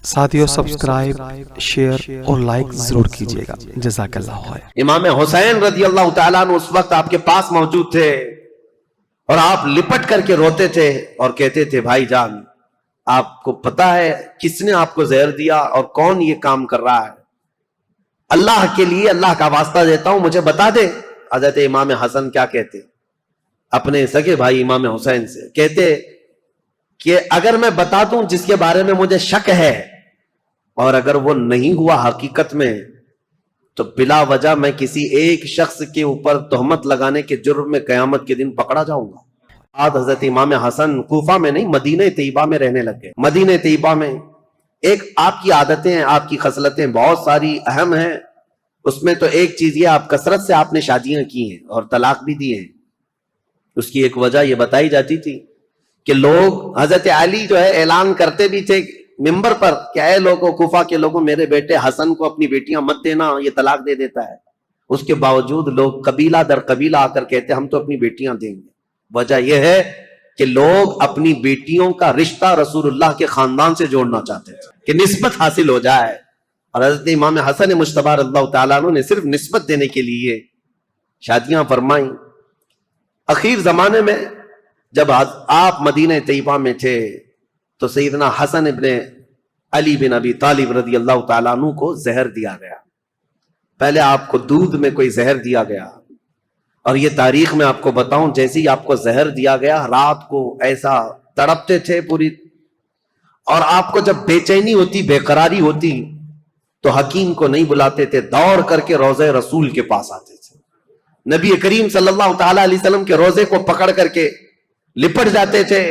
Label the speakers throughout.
Speaker 1: ساتھیو subscribe share اور like ضرور کیجیے گا، جزاک اللہ خیر۔
Speaker 2: امام حسین رضی اللہ تعالیٰ عنہ اس وقت آپ کے پاس موجود تھے اور آپ لپٹ کر کے روتے تھے اور کہتے تھے بھائی جان آپ کو پتا ہے کس نے آپ کو زہر دیا اور کون یہ کام کر رہا ہے؟ اللہ کے لیے اللہ کا واسطہ دیتا ہوں مجھے بتا دے۔ حضرت امام حسن کیا کہتے اپنے سگے بھائی امام حسین سے؟ کہتے کہ اگر میں بتا دوں جس کے بارے میں مجھے شک ہے اور اگر وہ نہیں ہوا حقیقت میں تو بلا وجہ میں کسی ایک شخص کے اوپر تہمت لگانے کے جرم میں قیامت کے دن پکڑا جاؤں گا۔ آج حضرت امام حسن کوفہ میں نہیں مدینہ طیبہ میں رہنے لگ گئے۔ مدینہ طیبہ میں ایک آپ کی عادتیں ہیں، آپ کی خصلتیں بہت ساری اہم ہیں، اس میں تو ایک چیز یہ آپ کثرت سے آپ نے شادیاں کی ہیں اور طلاق بھی دی ہیں۔ اس کی ایک وجہ یہ بتائی جاتی تھی کہ لوگ حضرت علی جو ہے اعلان کرتے بھی تھے ممبر پر کہ اے لوگوں کوفہ کے لوگوں میرے بیٹے حسن کو اپنی بیٹیاں مت دینا، یہ طلاق دے دیتا ہے۔ اس کے باوجود لوگ قبیلہ در قبیلہ آ کر کہتے ہم تو اپنی بیٹیاں دیں گے۔ وجہ یہ ہے کہ لوگ اپنی بیٹیوں کا رشتہ رسول اللہ کے خاندان سے جوڑنا چاہتے تھے کہ نسبت حاصل ہو جائے، اور حضرت امام حسن مجتبی رضی اللہ تعالیٰ عنہ نے صرف نسبت دینے کے لیے شادیاں فرمائیں۔ اخیر زمانے میں جب آپ مدینہ طیبہ میں تھے تو سیدنا حسن ابن علی بن ابی طالب رضی اللہ تعالیٰ عنہ کو زہر دیا گیا۔ پہلے آپ کو دودھ میں کوئی زہر دیا گیا، اور یہ تاریخ میں آپ کو بتاؤں جیسے ہی آپ کو زہر دیا گیا رات کو ایسا تڑپتے تھے پوری، اور آپ کو جب بے چینی ہوتی بے قراری ہوتی تو حکیم کو نہیں بلاتے تھے، دوڑ کر کے روضہ رسول کے پاس آتے تھے، نبی کریم صلی اللہ تعالیٰ علیہ وسلم کے روضے کو پکڑ کر کے لپٹ جاتے تھے،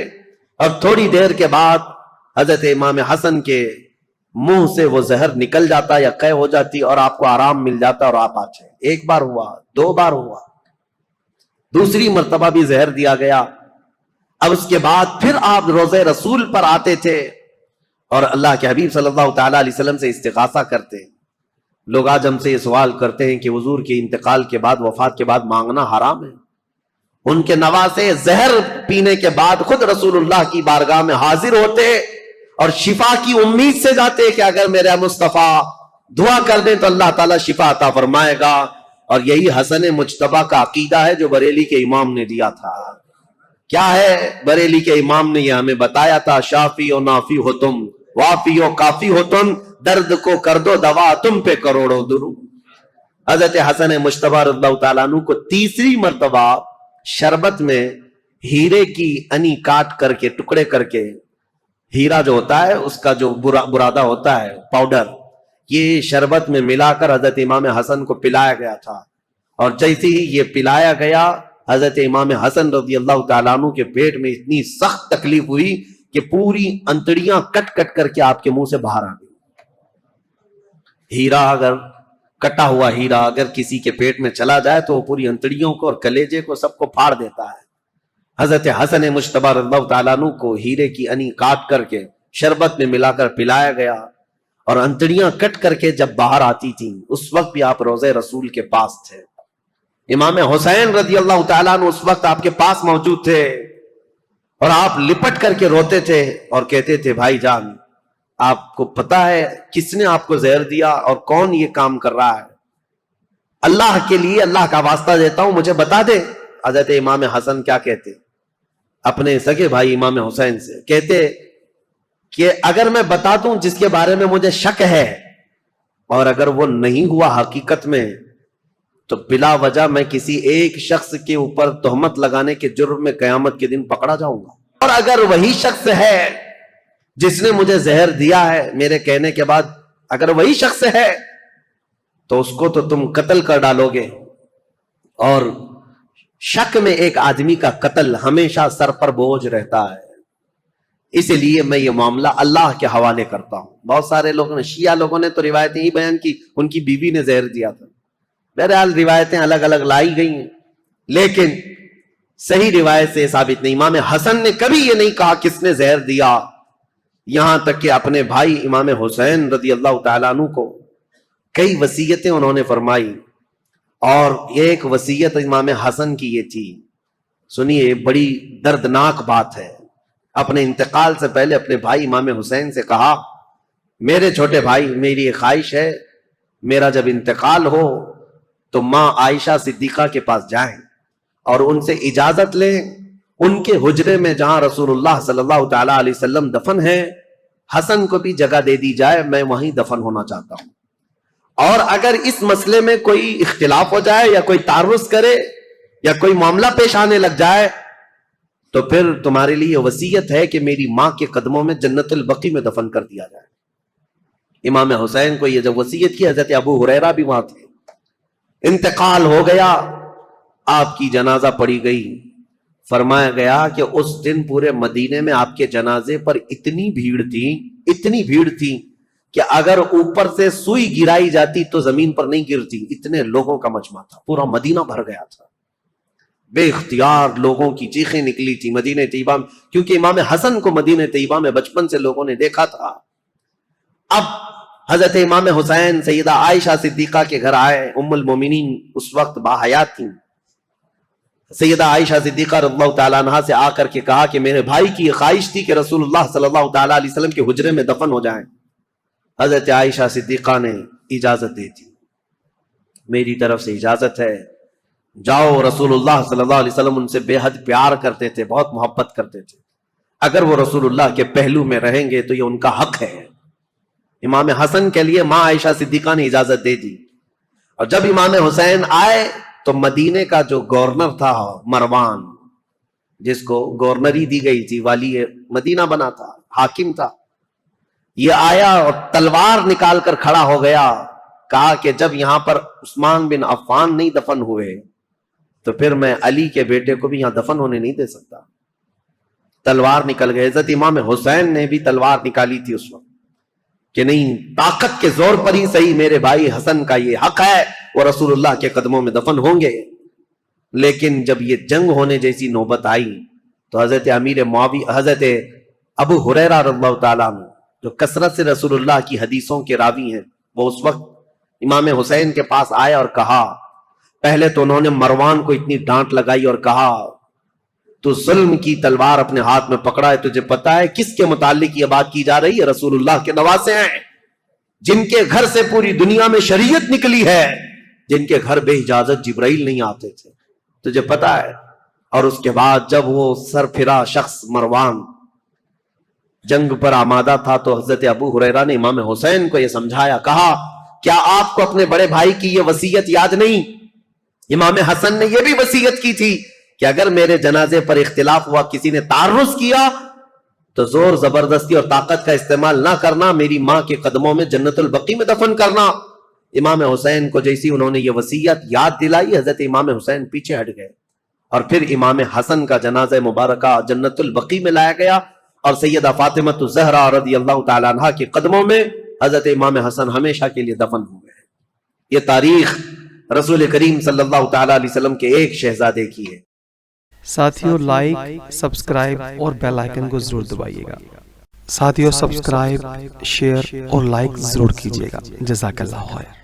Speaker 2: اور تھوڑی دیر کے بعد حضرت امام حسن کے منہ سے وہ زہر نکل جاتا یا قے ہو جاتی اور آپ کو آرام مل جاتا اور آپ آتے۔ ایک بار ہوا، دو بار ہوا، دوسری مرتبہ بھی زہر دیا گیا۔ اب اس کے بعد پھر آپ روضہ رسول پر آتے تھے اور اللہ کے حبیب صلی اللہ تعالیٰ علیہ وسلم سے استغاثہ کرتے۔ لوگ آج ہم سے یہ سوال کرتے ہیں کہ حضور کے انتقال کے بعد وفات کے بعد مانگنا حرام ہے؟ ان کے نواسے زہر پینے کے بعد خود رسول اللہ کی بارگاہ میں حاضر ہوتے اور شفا کی امید سے جاتے کہ اگر میرے مصطفیٰ دعا کر دیں تو اللہ تعالیٰ شفا عطا فرمائے گا، اور یہی حسن مجتبی کا عقیدہ ہے جو بریلی کے امام نے دیا تھا۔ کیا ہے بریلی کے امام نے یہ ہمیں بتایا تھا، شافی و نافی ہو تم، وافی و کافی ہو تم، درد کو کر دو دوا تم پہ کروڑوں درود۔ حضرت حسن مجتبی رضی اللہ تعالیٰ عنہ کو تیسری مرتبہ شربت میں ہیرے کی انی کاٹ کر کے ٹکڑے کر کے، ہیرا جو ہوتا ہے اس کا جو برادہ ہوتا ہے پاؤڈر، یہ شربت میں ملا کر حضرت امام حسن کو پلایا گیا تھا، اور جیسے ہی یہ پلایا گیا حضرت امام حسن رضی اللہ تعالیٰ عنہ کے پیٹ میں اتنی سخت تکلیف ہوئی کہ پوری انتڑیاں کٹ کٹ کر کے آپ کے منہ سے باہر آ گئی۔ ہیرا اگر کٹا ہوا ہیرا اگر کسی کے پیٹ میں چلا جائے تو وہ پوری انتڑیوں کو اور کلیجے کو سب کو پھاڑ دیتا ہے۔ حضرت حسن مجتبی رضی اللہ تعالیٰ عنہ کو ہیرے کی انی کاٹ کر کے شربت میں ملا کر پلایا گیا، اور انتڑیاں کٹ کر کے جب باہر آتی تھیں اس وقت بھی آپ روضہ رسول کے پاس تھے۔ امام حسین رضی اللہ تعالیٰ عنہ اس وقت آپ کے پاس موجود تھے اور آپ لپٹ کر کے روتے تھے اور کہتے تھے بھائی جان آپ کو پتا ہے کس نے آپ کو زہر دیا اور کون یہ کام کر رہا ہے؟ اللہ کے لیے اللہ کا واسطہ دیتا ہوں مجھے بتا دے۔ حضرت امام حسن کیا کہتے اپنے سگے بھائی امام حسین سے؟ کہتے کہ اگر میں بتا دوں جس کے بارے میں مجھے شک ہے اور اگر وہ نہیں ہوا حقیقت میں تو بلا وجہ میں کسی ایک شخص کے اوپر تہمت لگانے کے جرم میں قیامت کے دن پکڑا جاؤں گا، اور اگر وہی شخص ہے جس نے مجھے زہر دیا ہے میرے کہنے کے بعد، اگر وہی شخص ہے تو اس کو تو تم قتل کر ڈالو گے، اور شک میں ایک آدمی کا قتل ہمیشہ سر پر بوجھ رہتا ہے، اس لیے میں یہ معاملہ اللہ کے حوالے کرتا ہوں۔ بہت سارے لوگوں نے، شیعہ لوگوں نے تو روایتیں ہی بیان کی ان کی بیوی نے زہر دیا تھا۔ بہرحال روایتیں الگ الگ لائی گئی ہیں، لیکن صحیح روایت سے ثابت نہیں۔ امام حسن نے کبھی یہ نہیں کہا کس نے زہر دیا، یہاں تک کہ اپنے بھائی امام حسین رضی اللہ تعالیٰ عنہ کو کئی وصیتیں انہوں نے فرمائی، اور ایک وصیت امام حسن کی یہ تھی، سنیے بڑی دردناک بات ہے۔ اپنے انتقال سے پہلے اپنے بھائی امام حسین سے کہا میرے چھوٹے بھائی میری ایک خواہش ہے، میرا جب انتقال ہو تو ماں عائشہ صدیقہ کے پاس جائیں اور ان سے اجازت لیں، ان کے حجرے میں جہاں رسول اللہ صلی اللہ تعالی علیہ وسلم دفن ہے، حسن کو بھی جگہ دے دی جائے، میں وہیں دفن ہونا چاہتا ہوں۔ اور اگر اس مسئلے میں کوئی اختلاف ہو جائے یا کوئی تعرض کرے یا کوئی معاملہ پیش آنے لگ جائے تو پھر تمہارے لیے وصیت ہے کہ میری ماں کے قدموں میں جنت البقیع میں دفن کر دیا جائے۔ امام حسین کو یہ جب وصیت کی، حضرت ابو ہریرہ بھی وہاں تھے، انتقال ہو گیا، آپ کی جنازہ پڑھی گئی، فرمایا گیا کہ اس دن پورے مدینے میں آپ کے جنازے پر اتنی بھیڑ تھی کہ اگر اوپر سے سوئی گرائی جاتی تو زمین پر نہیں گرتی، اتنے لوگوں کا مجمع تھا، پورا مدینہ بھر گیا تھا، بے اختیار لوگوں کی چیخیں نکلی تھی مدینہ طیبہ میں، کیونکہ امام حسن کو مدینہ طیبہ میں بچپن سے لوگوں نے دیکھا تھا۔ اب حضرت امام حسین سیدہ عائشہ صدیقہ کے گھر آئے، ام المومنین اس وقت باحیات تھیں، سیدہ عائشہ صدیقہ رضی اللہ تعالیٰ عنہا سے آ کر کے کہا کہ میرے بھائی کی یہ خواہش تھی کہ رسول اللہ صلی اللہ تعالیٰ علیہ وسلم کے حجرے میں دفن ہو جائیں۔ حضرت عائشہ صدیقہ نے اجازت دی تھی، میری طرف سے اجازت ہے، جاؤ۔ رسول اللہ صلی اللہ علیہ وسلم ان سے بے حد پیار کرتے تھے، بہت محبت کرتے تھے، اگر وہ رسول اللہ کے پہلو میں رہیں گے تو یہ ان کا حق ہے۔ امام حسن کے لیے ماں عائشہ صدیقہ نے اجازت دے دی، اور جب امام حسین آئے تو مدینے کا جو گورنر تھا مروان، جس کو گورنری دی گئی تھی، والی مدینہ بنا تھا، حاکم تھا، یہ آیا اور تلوار نکال کر کھڑا ہو گیا، کہا کہ جب یہاں پر عثمان بن عفان نہیں دفن ہوئے تو پھر میں علی کے بیٹے کو بھی یہاں دفن ہونے نہیں دے سکتا۔ تلوار نکل گئے، حضرت امام حسین نے بھی تلوار نکالی تھی اس وقت کہ نہیں، طاقت کے زور پر ہی صحیح میرے بھائی حسن کا یہ حق ہے، وہ رسول اللہ کے قدموں میں دفن ہوں گے۔ لیکن جب یہ جنگ ہونے جیسی نوبت آئی تو حضرت امیر معاویہ، حضرت ابو ہریرہ رضی اللہ تعالیٰ عنہ جو کثرت سے رسول اللہ کی حدیثوں کے راوی ہیں، وہ اس وقت امام حسین کے پاس آئے اور کہا، پہلے تو انہوں نے مروان کو اتنی ڈانٹ لگائی اور کہا تو ظلم کی تلوار اپنے ہاتھ میں پکڑا ہے، تجھے پتا ہے کس کے متعلق یہ بات کی جا رہی ہے؟ رسول اللہ کے نواسے ہیں، جن کے گھر سے پوری دنیا میں شریعت نکلی ہے، جن کے گھر بے اجازت جبرائیل نہیں آتے تھے، تجھے پتا ہے۔ اور اس کے بعد جب وہ سر پھرا شخص مروان جنگ پر آمادہ تھا تو حضرت ابو ہریرہ نے امام حسین کو یہ سمجھایا، کہا کیا آپ کو اپنے بڑے بھائی کی یہ وصیت یاد نہیں؟ امام حسن نے یہ بھی وصیت کی تھی کہ اگر میرے جنازے پر اختلاف ہوا، کسی نے تعرض کیا تو زور زبردستی اور طاقت کا استعمال نہ کرنا، میری ماں کے قدموں میں جنت البقیع میں دفن کرنا۔ امام حسین کو جیسی انہوں نے یہ وصیت یاد دلائی، حضرت امام حسین پیچھے ہٹ گئے، اور پھر امام حسن کا جنازہ مبارکہ جنت البقیع میں لایا گیا، اور سیدہ فاطمہ الزہرا رضی اللہ تعالی عنہا کے قدموں میں حضرت امام حسن ہمیشہ کے لیے دفن ہو گئے۔ یہ تاریخ رسول کریم صلی اللہ تعالی علیہ وسلم کے ایک شہزادے کی ہے۔
Speaker 1: ساتھیوں لائک، سبسکرائب اور بیل آئیکن کو ضرور دبائیے گا۔ ساتھیوں سبسکرائب، شیئر اور لائک ضرور کیجیے گا۔ جزاک اللہ خیر۔